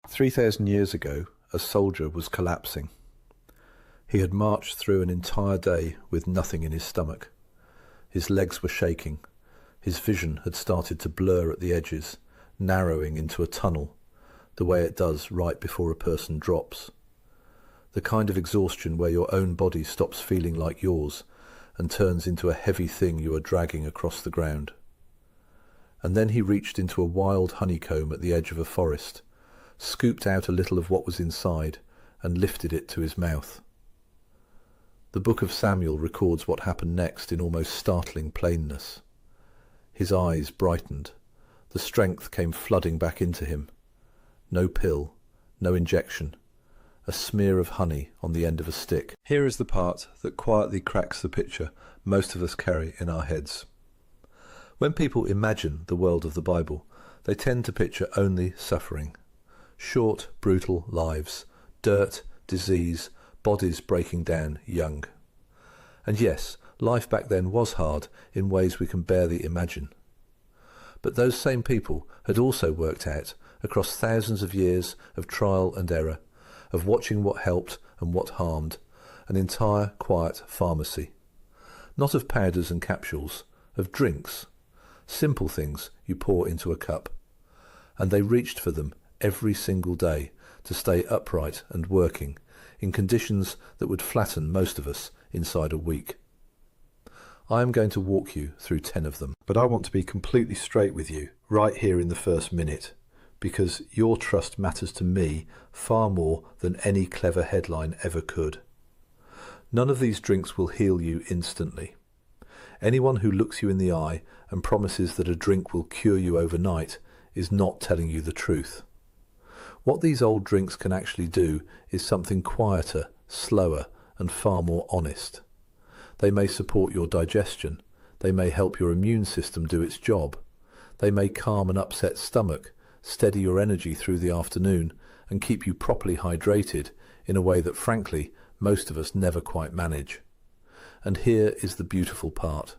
3,000 years ago, a soldier was collapsing. He had marched through an entire day with nothing in his stomach. His legs were shaking. His vision had started to blur at the edges, narrowing into a tunnel, the way it does right before a person drops. The kind of exhaustion where your own body stops feeling like yours and turns into a heavy thing you are dragging across the ground. And then he reached into a wild honeycomb at the edge of a forest, scooped out a little of what was inside, and lifted it to his mouth. The book of Samuel records what happened next in almost startling plainness. His eyes brightened. The strength came flooding back into him. No pill, no injection. A smear of honey on the end of a stick. Here is the part that quietly cracks the picture most of us carry in our heads. When people imagine the world of the Bible, they tend to picture only suffering. Short, brutal lives, dirt, disease, bodies breaking down young. And yes, life back then was hard in ways we can barely imagine. But those same people had also worked out, across thousands of years of trial and error, of watching what helped and what harmed, an entire quiet pharmacy. Not of powders and capsules, of drinks, simple things you pour into a cup. And they reached for them every single day to stay upright and working in conditions that would flatten most of us inside a week. I am going to walk you through 10 of them, but I want to be completely straight with you right here in the first minute, because your trust matters to me far more than any clever headline ever could. None of these drinks will heal you instantly. Anyone who looks you in the eye and promises that a drink will cure you overnight is not telling you the truth. What these old drinks can actually do is something quieter, slower, and far more honest. They may support your digestion. They may help your immune system do its job. They may calm an upset stomach, steady your energy through the afternoon, and keep you properly hydrated in a way that, frankly, most of us never quite manage. And here is the beautiful part.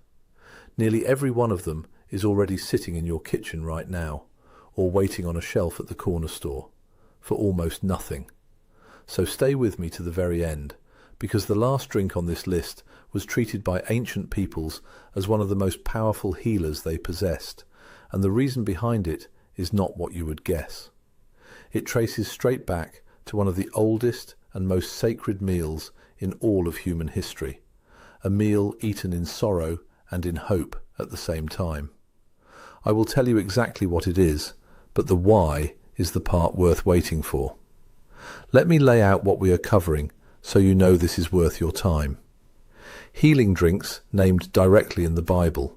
Nearly every one of them is already sitting in your kitchen right now, or waiting on a shelf at the corner store, for almost nothing. So stay with me to the very end, because the last drink on this list was treated by ancient peoples as one of the most powerful healers they possessed, and the reason behind it is not what you would guess. It traces straight back to one of the oldest and most sacred meals in all of human history, a meal eaten in sorrow and in hope at the same time. I will tell you exactly what it is, but the why is the part worth waiting for. Let me lay out what we are covering so you know this is worth your time. Healing drinks named directly in the Bible.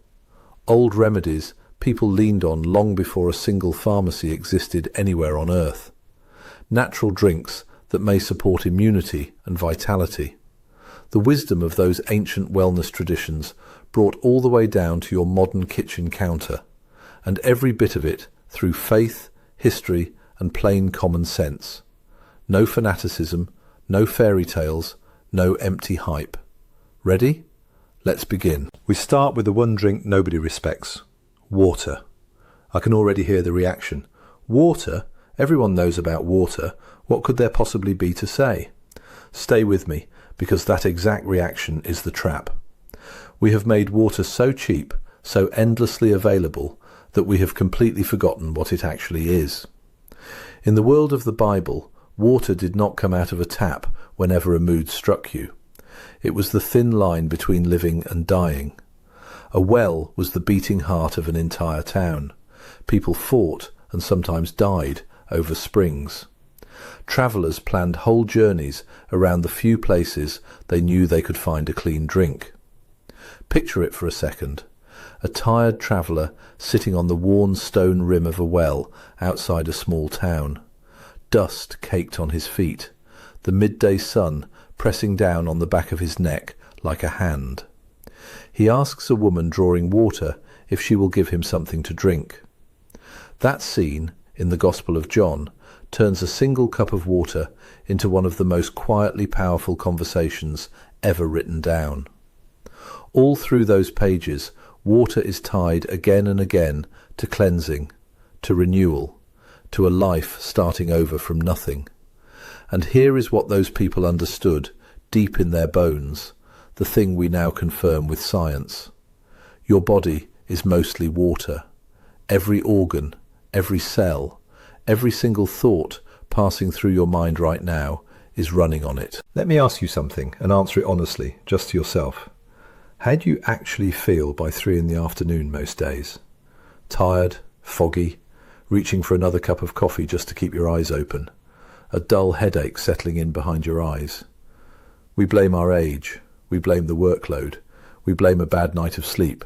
Old remedies people leaned on long before a single pharmacy existed anywhere on earth. Natural drinks that may support immunity and vitality. The wisdom of those ancient wellness traditions brought all the way down to your modern kitchen counter, and every bit of it through faith, history, and plain common sense. No fanaticism, no fairy tales, no empty hype. Ready? Let's begin. We start with the one drink nobody respects. Water. I can already hear the reaction. Water? Everyone knows about water. What could there possibly be to say? Stay with me, because that exact reaction is the trap. We have made water so cheap, so endlessly available, that we have completely forgotten what it actually is. In the world of the Bible, water did not come out of a tap whenever a mood struck you. It was the thin line between living and dying. A well was the beating heart of an entire town. People fought and sometimes died over springs. Travellers planned whole journeys around the few places they knew they could find a clean drink. Picture it for a second. A tired traveller sitting on the worn stone rim of a well outside a small town. Dust caked on his feet, the midday sun pressing down on the back of his neck like a hand. He asks a woman drawing water if she will give him something to drink. That scene, in the Gospel of John, turns a single cup of water into one of the most quietly powerful conversations ever written down. All through those pages, water is tied again and again to cleansing, to renewal, to a life starting over from nothing. And here is what those people understood, deep in their bones, the thing we now confirm with science. Your body is mostly water. Every organ, every cell, every single thought passing through your mind right now is running on it. Let me ask you something and answer it honestly, just to yourself. How do you actually feel by 3 p.m. most days? Tired, foggy, reaching for another cup of coffee just to keep your eyes open, a dull headache settling in behind your eyes. We blame our age, we blame the workload, we blame a bad night of sleep,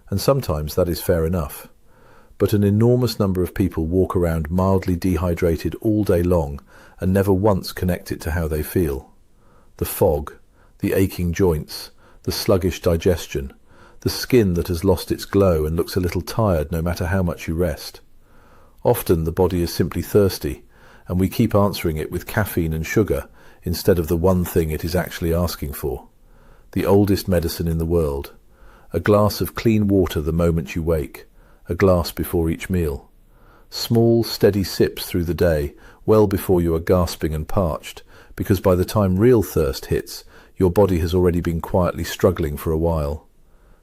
and sometimes that is fair enough. But an enormous number of people walk around mildly dehydrated all day long and never once connect it to how they feel. The fog, the aching joints, the sluggish digestion, the skin that has lost its glow and looks a little tired no matter how much you rest. Often the body is simply thirsty, and we keep answering it with caffeine and sugar instead of the one thing it is actually asking for. The oldest medicine in the world. A glass of clean water the moment you wake. A glass before each meal. Small, steady sips through the day, well before you are gasping and parched, because by the time real thirst hits, your body has already been quietly struggling for a while.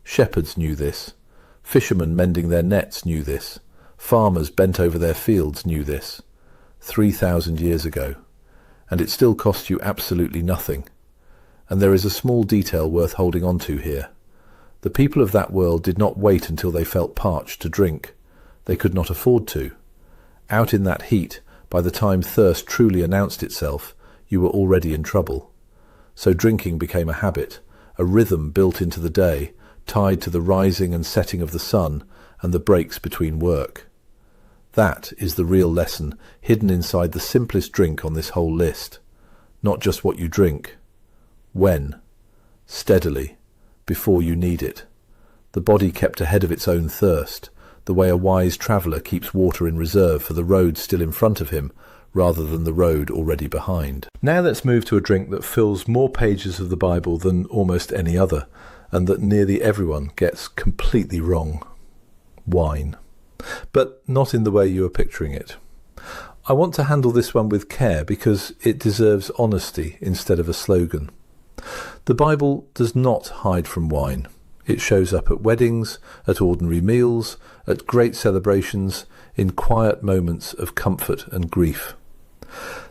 Shepherds knew this. Fishermen mending their nets knew this. Farmers bent over their fields knew this. 3,000 years ago. And it still costs you absolutely nothing. And there is a small detail worth holding on to here. The people of that world did not wait until they felt parched to drink. They could not afford to. Out in that heat, by the time thirst truly announced itself, you were already in trouble. So drinking became a habit, a rhythm built into the day, tied to the rising and setting of the sun and the breaks between work. That is the real lesson hidden inside the simplest drink on this whole list. Not just what you drink. When. Steadily. Before you need it. The body kept ahead of its own thirst, the way a wise traveller keeps water in reserve for the road still in front of him, rather than the road already behind. Now let's move to a drink that fills more pages of the Bible than almost any other, and that nearly everyone gets completely wrong. Wine. But not in the way you are picturing it. I want to handle this one with care because it deserves honesty instead of a slogan. The Bible does not hide from wine. It shows up at weddings, at ordinary meals, at great celebrations, in quiet moments of comfort and grief.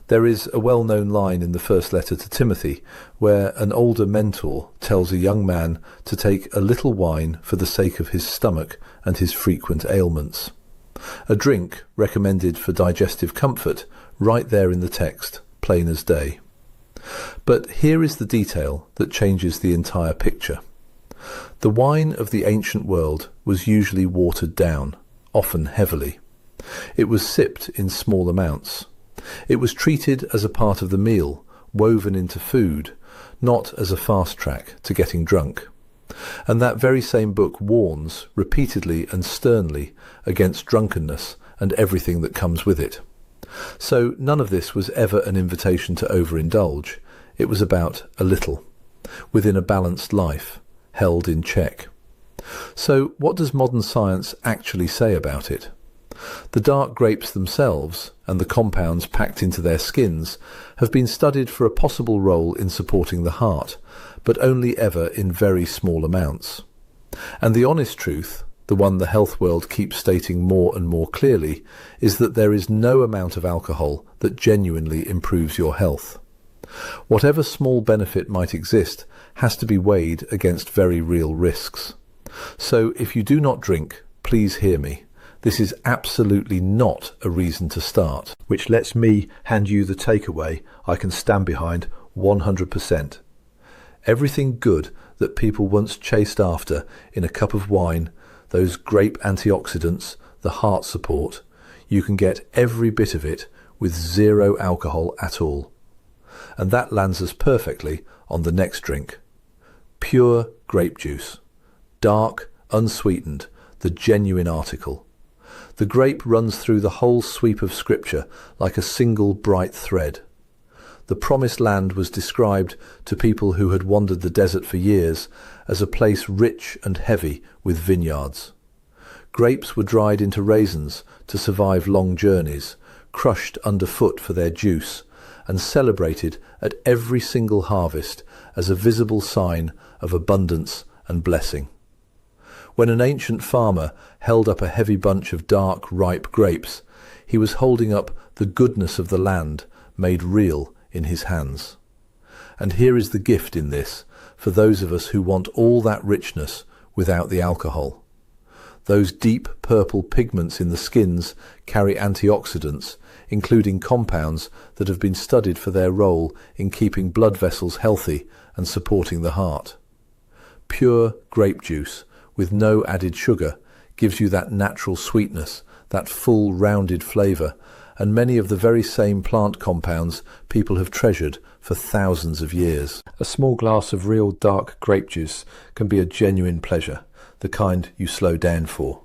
There is a well-known line in the first letter to Timothy where an older mentor tells a young man to take a little wine for the sake of his stomach and his frequent ailments. A drink recommended for digestive comfort right there in the text, plain as day. But here is the detail that changes the entire picture. The wine of the ancient world was usually watered down, often heavily. It was sipped in small amounts. It was treated as a part of the meal, woven into food, not as a fast track to getting drunk. And that very same book warns repeatedly and sternly against drunkenness and everything that comes with it. So none of this was ever an invitation to overindulge. It was about a little, within a balanced life, held in check. So what does modern science actually say about it? The dark grapes themselves, and the compounds packed into their skins, have been studied for a possible role in supporting the heart, but only ever in very small amounts. And the honest truth, the one the health world keeps stating more and more clearly, is that there is no amount of alcohol that genuinely improves your health. Whatever small benefit might exist has to be weighed against very real risks. So if you do not drink, please hear me. This is absolutely not a reason to start. Which lets me hand you the takeaway I can stand behind 100%. Everything good that people once chased after in a cup of wine, those grape antioxidants, the heart support, you can get every bit of it with zero alcohol at all. And that lands us perfectly on the next drink. Pure grape juice. Dark, unsweetened, the genuine article. The grape runs through the whole sweep of Scripture like a single bright thread. The Promised Land was described to people who had wandered the desert for years as a place rich and heavy with vineyards. Grapes were dried into raisins to survive long journeys, crushed underfoot for their juice, and celebrated at every single harvest as a visible sign of abundance and blessing. When an ancient farmer held up a heavy bunch of dark, ripe grapes, he was holding up the goodness of the land made real in his hands. And here is the gift in this for those of us who want all that richness without the alcohol. Those deep purple pigments in the skins carry antioxidants, including compounds that have been studied for their role in keeping blood vessels healthy and supporting the heart. Pure grape juice, with no added sugar, gives you that natural sweetness, that full, rounded flavour, and many of the very same plant compounds people have treasured for thousands of years. A small glass of real dark grape juice can be a genuine pleasure, the kind you slow down for.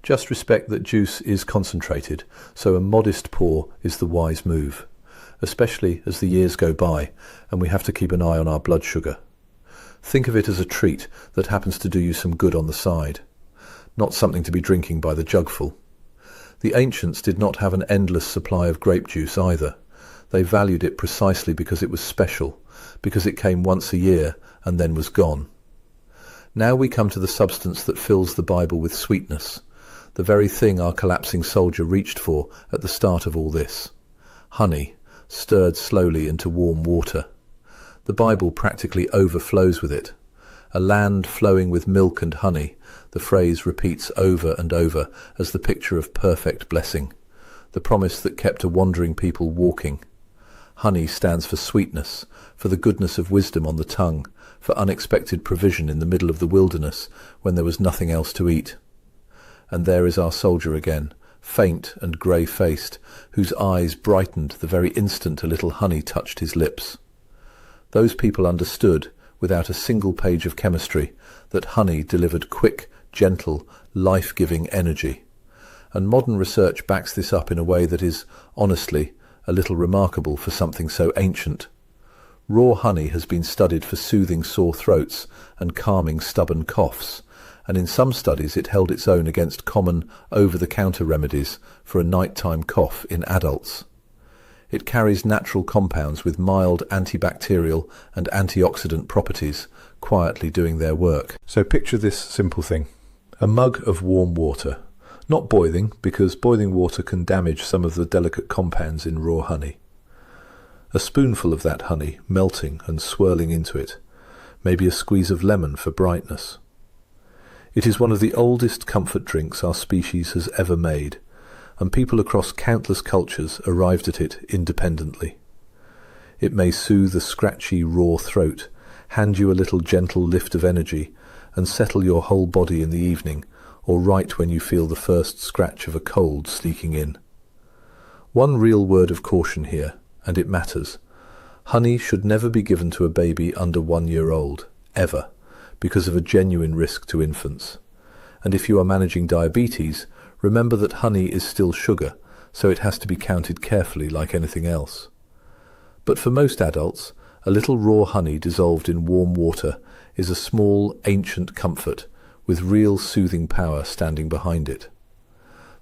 Just respect that juice is concentrated, so a modest pour is the wise move, especially as the years go by and we have to keep an eye on our blood sugar. Think of it as a treat that happens to do you some good on the side, not something to be drinking by the jugful. The ancients did not have an endless supply of grape juice either. They valued it precisely because it was special, because it came once a year and then was gone. Now we come to the substance that fills the Bible with sweetness, the very thing our collapsing soldier reached for at the start of all this. Honey, stirred slowly into warm water. The Bible practically overflows with it. A land flowing with milk and honey, the phrase repeats over and over as the picture of perfect blessing, the promise that kept a wandering people walking. Honey stands for sweetness, for the goodness of wisdom on the tongue, for unexpected provision in the middle of the wilderness when there was nothing else to eat. And there is our soldier again, faint and grey-faced, whose eyes brightened the very instant a little honey touched his lips. Those people understood, without a single page of chemistry, that honey delivered quick, gentle, life-giving energy. And modern research backs this up in a way that is, honestly, a little remarkable for something so ancient. Raw honey has been studied for soothing sore throats and calming stubborn coughs, and in some studies it held its own against common over-the-counter remedies for a nighttime cough in adults. It carries natural compounds with mild antibacterial and antioxidant properties, quietly doing their work. So picture this simple thing. A mug of warm water. Not boiling, because boiling water can damage some of the delicate compounds in raw honey. A spoonful of that honey melting and swirling into it. Maybe a squeeze of lemon for brightness. It is one of the oldest comfort drinks our species has ever made, and people across countless cultures arrived at it independently. It may soothe a scratchy, raw throat, hand you a little gentle lift of energy, and settle your whole body in the evening, or right when you feel the first scratch of a cold sneaking in. One real word of caution here, and it matters. Honey should never be given to a baby under 1 year old, ever, because of a genuine risk to infants. And if you are managing diabetes, remember that honey is still sugar, so it has to be counted carefully like anything else. But for most adults, a little raw honey dissolved in warm water is a small, ancient comfort, with real soothing power standing behind it.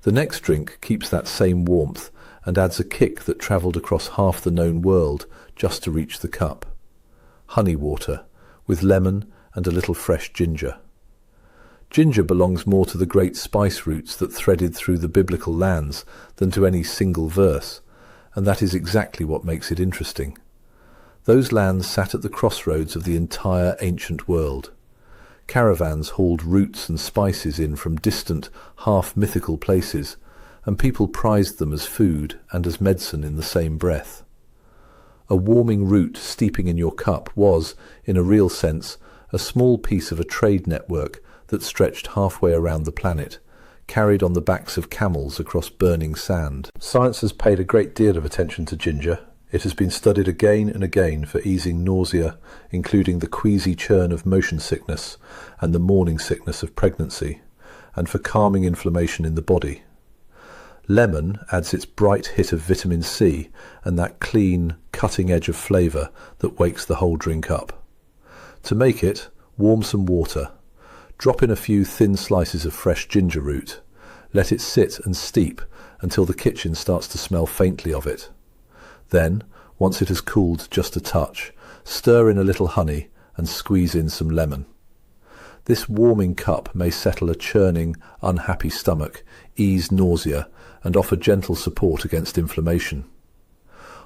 The next drink keeps that same warmth and adds a kick that travelled across half the known world just to reach the cup. Honey water, with lemon and a little fresh ginger. Ginger belongs more to the great spice routes that threaded through the biblical lands than to any single verse, and that is exactly what makes it interesting. Those lands sat at the crossroads of the entire ancient world. Caravans hauled roots and spices in from distant, half-mythical places, and people prized them as food and as medicine in the same breath. A warming root steeping in your cup was, in a real sense, a small piece of a trade network that stretched halfway around the planet, carried on the backs of camels across burning sand. Science has paid a great deal of attention to ginger. It has been studied again and again for easing nausea, including the queasy churn of motion sickness and the morning sickness of pregnancy, and for calming inflammation in the body. Lemon adds its bright hit of vitamin C and that clean, cutting edge of flavour that wakes the whole drink up. To make it, warm some water. Drop in a few thin slices of fresh ginger root. Let it sit and steep until the kitchen starts to smell faintly of it. Then, once it has cooled just a touch, stir in a little honey and squeeze in some lemon. This warming cup may settle a churning, unhappy stomach, ease nausea, and offer gentle support against inflammation.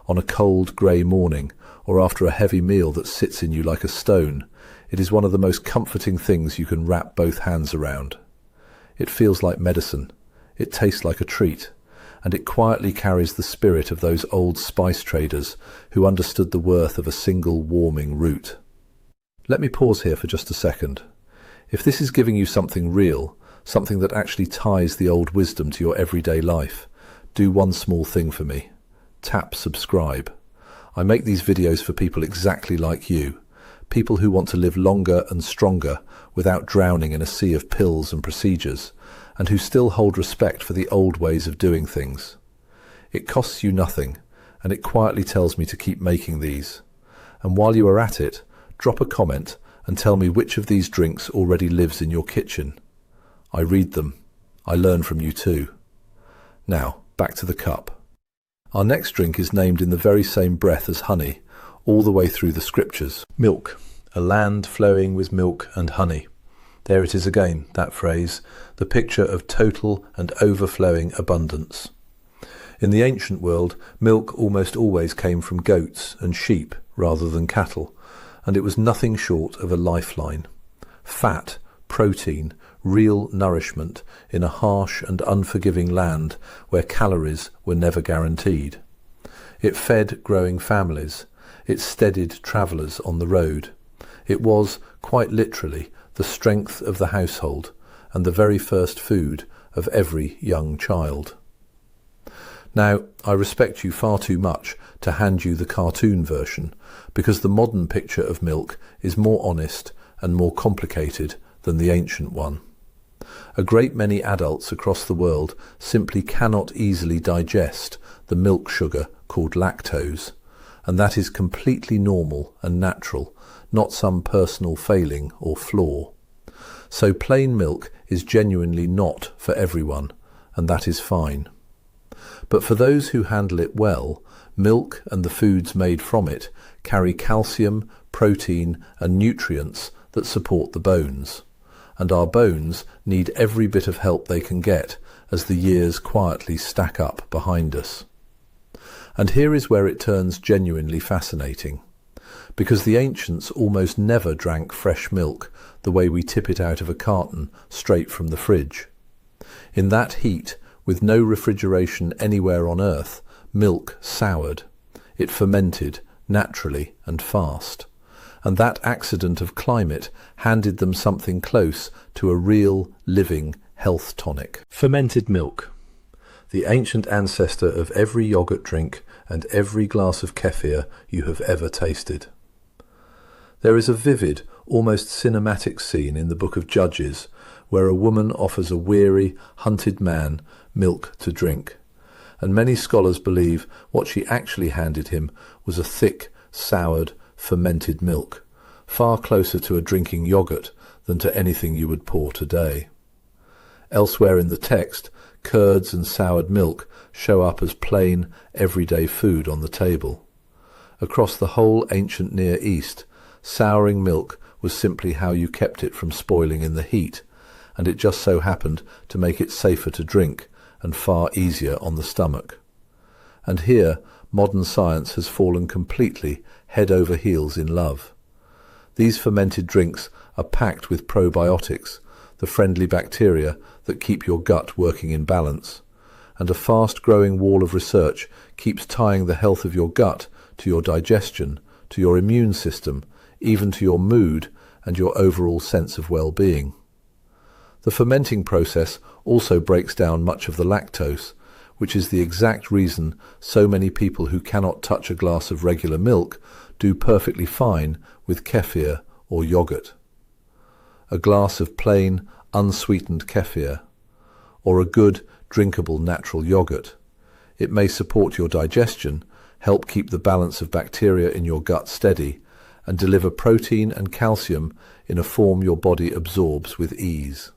On a cold, grey morning, or after a heavy meal that sits in you like a stone, it is one of the most comforting things you can wrap both hands around. It feels like medicine, it tastes like a treat, and it quietly carries the spirit of those old spice traders who understood the worth of a single warming root. Let me pause here for just a second. If this is giving you something real, something that actually ties the old wisdom to your everyday life, do one small thing for me. Tap subscribe. I make these videos for people exactly like you, people who want to live longer and stronger without drowning in a sea of pills and procedures, and who still hold respect for the old ways of doing things. It costs you nothing, and it quietly tells me to keep making these. And while you are at it, drop a comment and tell me which of these drinks already lives in your kitchen. I read them. I learn from you too. Now, back to the cup. Our next drink is named in the very same breath as honey, all the way through the scriptures. Milk, a land flowing with milk and honey. There it is again, that phrase, the picture of total and overflowing abundance. In the ancient world, milk almost always came from goats and sheep rather than cattle, and it was nothing short of a lifeline. Fat, protein, real nourishment in a harsh and unforgiving land where calories were never guaranteed. It fed growing families. It steadied travellers on the road. It was, quite literally, the strength of the household and the very first food of every young child. Now, I respect you far too much to hand you the cartoon version, because the modern picture of milk is more honest and more complicated than the ancient one. A great many adults across the world simply cannot easily digest the milk sugar called lactose, and that is completely normal and natural, not some personal failing or flaw. So plain milk is genuinely not for everyone, and that is fine. But for those who handle it well, milk and the foods made from it carry calcium, protein, and nutrients that support the bones. And our bones need every bit of help they can get as the years quietly stack up behind us. And here is where it turns genuinely fascinating, because the ancients almost never drank fresh milk the way we tip it out of a carton straight from the fridge. In that heat, with no refrigeration anywhere on earth, milk soured. It fermented naturally and fast. And that accident of climate handed them something close to a real, living health tonic. Fermented milk, the ancient ancestor of every yogurt drink and every glass of kefir you have ever tasted. There is a vivid, almost cinematic scene in the Book of Judges where a woman offers a weary, hunted man milk to drink, and many scholars believe what she actually handed him was a thick, soured, fermented milk, far closer to a drinking yogurt than to anything you would pour today. Elsewhere in the text, curds and soured milk show up as plain, everyday food on the table. Across the whole ancient Near East, souring milk was simply how you kept it from spoiling in the heat, and it just so happened to make it safer to drink and far easier on the stomach. And here, modern science has fallen completely head over heels in love. These fermented drinks are packed with probiotics, the friendly bacteria that keep your gut working in balance, and a fast-growing wall of research keeps tying the health of your gut to your digestion, to your immune system, even to your mood and your overall sense of well-being. The fermenting process also breaks down much of the lactose, which is the exact reason so many people who cannot touch a glass of regular milk do perfectly fine with kefir or yogurt. A glass of plain, unsweetened kefir, or a good, drinkable natural yogurt. It may support your digestion, help keep the balance of bacteria in your gut steady, and deliver protein and calcium in a form your body absorbs with ease.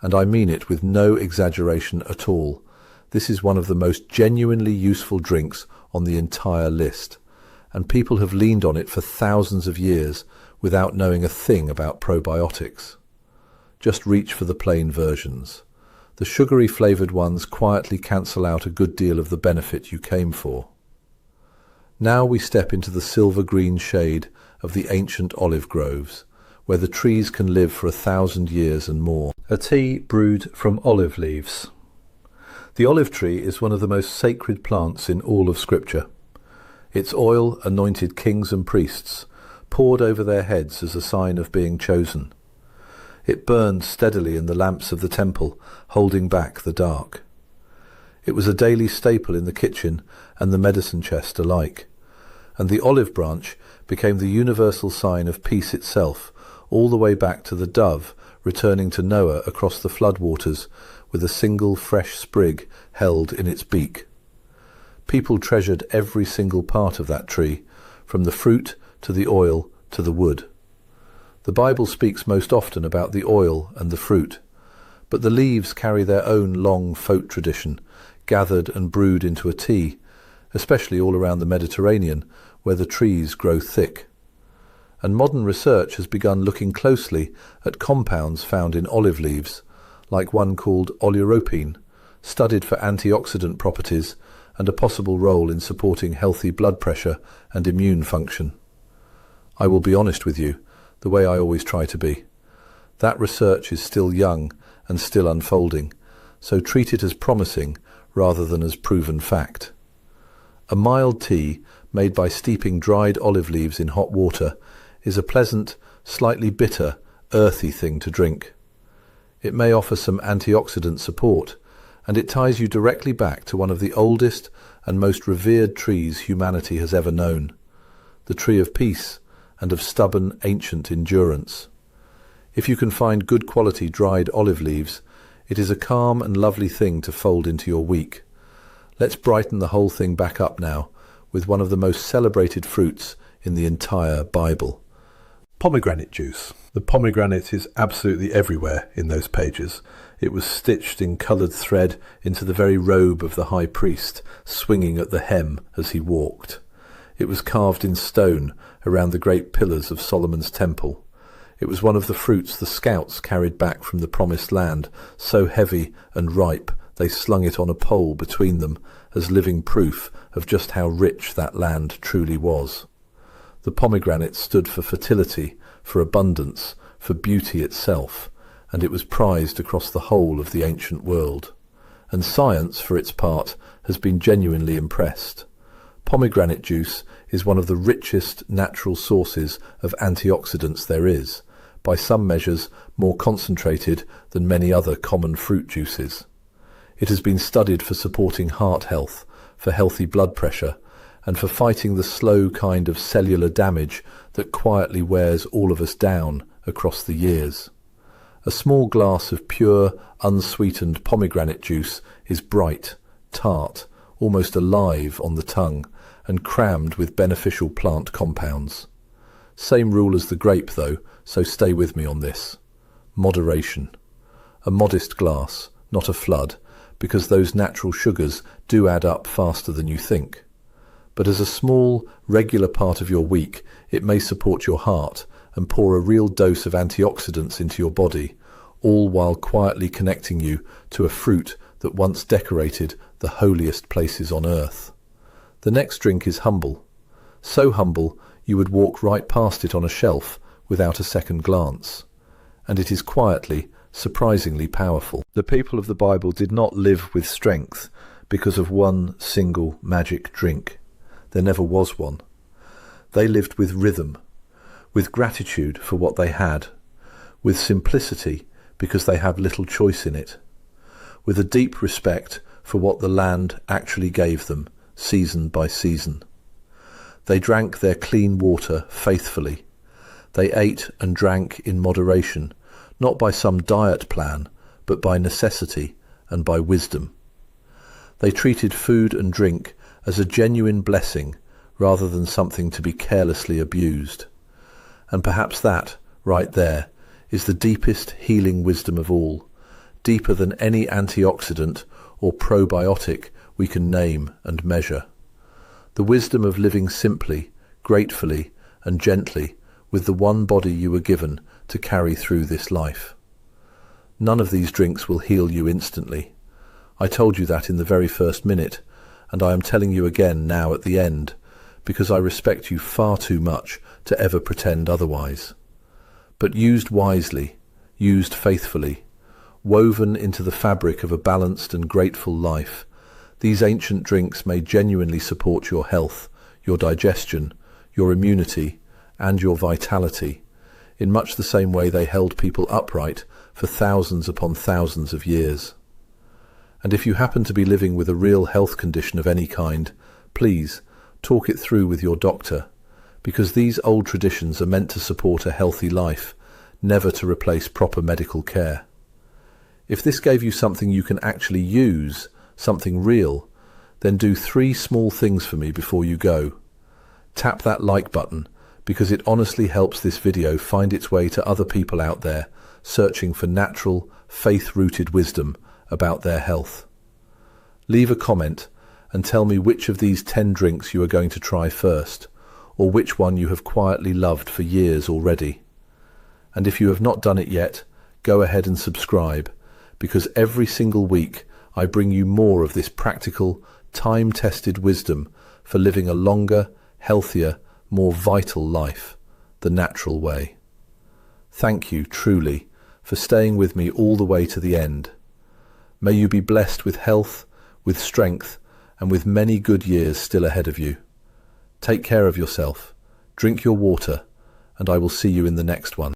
And I mean it with no exaggeration at all. This is one of the most genuinely useful drinks on the entire list, and people have leaned on it for thousands of years without knowing a thing about probiotics. Just reach for the plain versions. The sugary flavoured ones quietly cancel out a good deal of the benefit you came for. Now we step into the silver-green shade of the ancient olive groves, where the trees can live for 1,000 years and more. A tea brewed from olive leaves. The olive tree is one of the most sacred plants in all of Scripture. Its oil anointed kings and priests, poured over their heads as a sign of being chosen. It burned steadily in the lamps of the temple, holding back the dark. It was a daily staple in the kitchen and the medicine chest alike, and the olive branch became the universal sign of peace itself, all the way back to the dove returning to Noah across the floodwaters with a single fresh sprig held in its beak. People treasured every single part of that tree, from the fruit to the oil to the wood. The Bible speaks most often about the oil and the fruit, but the leaves carry their own long folk tradition, gathered and brewed into a tea, especially all around the Mediterranean, where the trees grow thick. And modern research has begun looking closely at compounds found in olive leaves, like one called oleuropein, studied for antioxidant properties and a possible role in supporting healthy blood pressure and immune function. I will be honest with you, the way I always try to be. That research is still young and still unfolding, so treat it as promising rather than as proven fact. A mild tea made by steeping dried olive leaves in hot water is a pleasant, slightly bitter, earthy thing to drink. It may offer some antioxidant support, and it ties you directly back to one of the oldest and most revered trees humanity has ever known, the tree of peace and of stubborn ancient endurance. If you can find good quality dried olive leaves, it is a calm and lovely thing to fold into your week. Let's brighten the whole thing back up now with one of the most celebrated fruits in the entire Bible. Pomegranate juice. The pomegranate is absolutely everywhere in those pages. It was stitched in coloured thread into the very robe of the high priest, swinging at the hem as he walked. It was carved in stone around the great pillars of Solomon's temple. It was one of the fruits the scouts carried back from the promised land, so heavy and ripe they slung it on a pole between them as living proof of just how rich that land truly was. The pomegranate stood for fertility, for abundance, for beauty itself, and it was prized across the whole of the ancient world. And science, for its part, has been genuinely impressed. Pomegranate juice is one of the richest natural sources of antioxidants there is, by some measures more concentrated than many other common fruit juices. It has been studied for supporting heart health, for healthy blood pressure, and for fighting the slow kind of cellular damage that quietly wears all of us down across the years. A small glass of pure, unsweetened pomegranate juice is bright, tart, almost alive on the tongue, and crammed with beneficial plant compounds. Same rule as the grape, though, so stay with me on this. Moderation. A modest glass, not a flood, because those natural sugars do add up faster than you think. But as a small, regular part of your week, it may support your heart and pour a real dose of antioxidants into your body, all while quietly connecting you to a fruit that once decorated the holiest places on earth. The next drink is humble. So humble you would walk right past it on a shelf without a second glance. And it is quietly, surprisingly powerful. The people of the Bible did not live with strength because of one single magic drink. There never was one. They lived with rhythm, with gratitude for what they had, with simplicity because they have little choice in it, with a deep respect for what the land actually gave them, season by season. They drank their clean water faithfully. They ate and drank in moderation, not by some diet plan, but by necessity and by wisdom. They treated food and drink as a genuine blessing rather than something to be carelessly abused. And perhaps that, right there, is the deepest healing wisdom of all, deeper than any antioxidant or probiotic we can name and measure. The wisdom of living simply, gratefully, and gently with the one body you were given to carry through this life. None of these drinks will heal you instantly. I told you that in the very first minute, and I am telling you again now at the end, because I respect you far too much to ever pretend otherwise. But used wisely, used faithfully, woven into the fabric of a balanced and grateful life, these ancient drinks may genuinely support your health, your digestion, your immunity, and your vitality, in much the same way they held people upright for thousands upon thousands of years. And if you happen to be living with a real health condition of any kind, please talk it through with your doctor, because these old traditions are meant to support a healthy life, never to replace proper medical care. If this gave you something you can actually use, something real, then do 3 small things for me before you go. Tap that like button, because it honestly helps this video find its way to other people out there searching for natural, faith-rooted wisdom about their health. Leave a comment and tell me which of these 10 drinks you are going to try first, or which one you have quietly loved for years already. And if you have not done it yet, go ahead and subscribe, because every single week I bring you more of this practical, time-tested wisdom for living a longer, healthier, more vital life, the natural way. Thank you, truly, for staying with me all the way to the end. May you be blessed with health, with strength, and with many good years still ahead of you. Take care of yourself, drink your water, and I will see you in the next one.